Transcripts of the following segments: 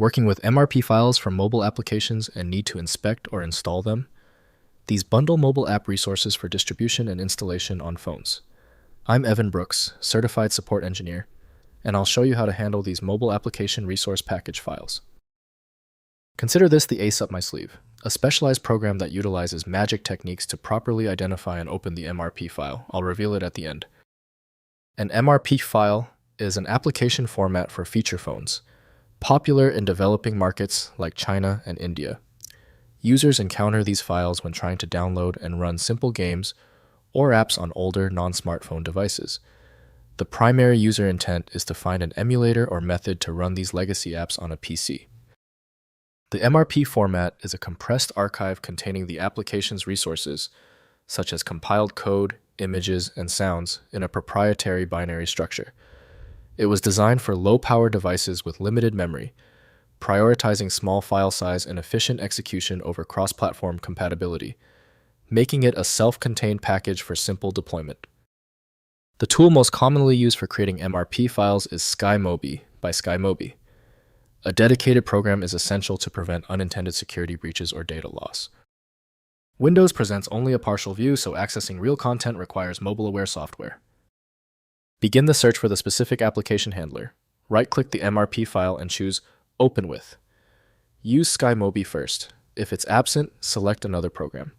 Working with MRP files from mobile applications and need to inspect or install them? These bundle mobile app resources for distribution and installation on phones. I'm Evan Brooks, Certified Support Engineer, and I'll show you how to handle these mobile application resource package files. Consider this the ace up my sleeve, a specialized program that utilizes magic techniques to properly identify and open the MRP file. I'll reveal it at the end. An MRP file is an application format for feature phones, popular in developing markets like China and India. Users encounter these files when trying to download and run simple games or apps on older non-smartphone devices. The primary user intent is to find an emulator or method to run these legacy apps on a PC. The MRP format is a compressed archive containing the application's resources, such as compiled code, images, and sounds, in a proprietary binary structure. It was designed for low-power devices with limited memory, prioritizing small file size and efficient execution over cross-platform compatibility, making it a self-contained package for simple deployment. The tool most commonly used for creating MRP files is Sky-mobi by Sky-mobi. A dedicated program is essential to prevent unintended security breaches or data loss. Windows presents only a partial view, so accessing real content requires mobile-aware software. Begin the search for the specific application handler. Right-click the MRP file and choose Open With. Use Sky-mobi first. If it's absent, select another program.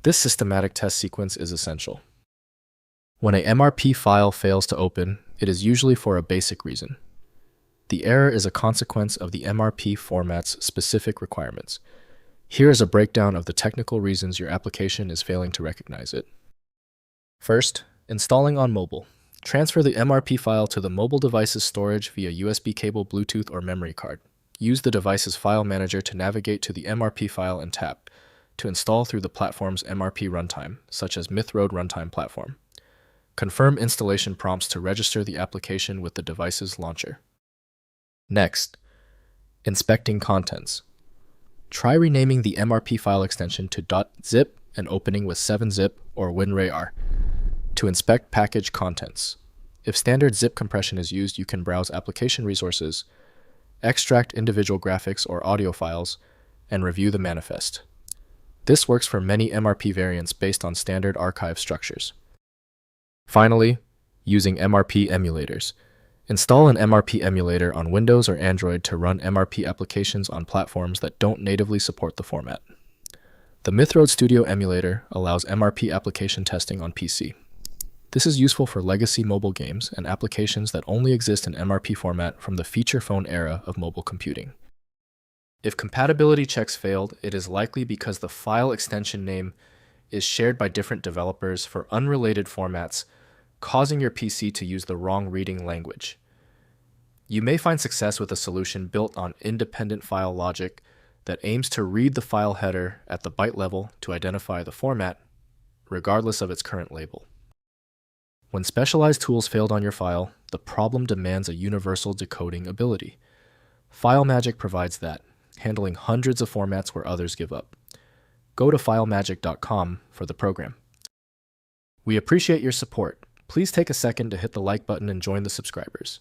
This systematic test sequence is essential. When a MRP file fails to open, it is usually for a basic reason. The error is a consequence of the MRP format's specific requirements. Here is a breakdown of the technical reasons your application is failing to recognize it. First, installing on mobile. Transfer the MRP file to the mobile device's storage via USB cable, Bluetooth, or memory card. Use the device's file manager to navigate to the MRP file and tap to install through the platform's MRP runtime, such as Mythroad Runtime Platform. Confirm installation prompts to register the application with the device's launcher. Next, inspecting contents. Try renaming the MRP file extension to .zip and opening with 7-zip or WinRAR to inspect package contents. If standard zip compression is used, you can browse application resources, extract individual graphics or audio files, and review the manifest. This works for many MRP variants based on standard archive structures. Finally, using MRP emulators. Install an MRP emulator on Windows or Android to run MRP applications on platforms that don't natively support the format. The Mythroad Studio emulator allows MRP application testing on PC. This is useful for legacy mobile games and applications that only exist in MRP format from the feature phone era of mobile computing. If compatibility checks failed, it is likely because the file extension name is shared by different developers for unrelated formats, causing your PC to use the wrong reading language. You may find success with a solution built on independent file logic that aims to read the file header at the byte level to identify the format, regardless of its current label. When specialized tools failed on your file, the problem demands a universal decoding ability. FileMagick provides that, handling hundreds of formats where others give up. Go to filemagick.com for the program. We appreciate your support. Please take a second to hit the like button and join the subscribers.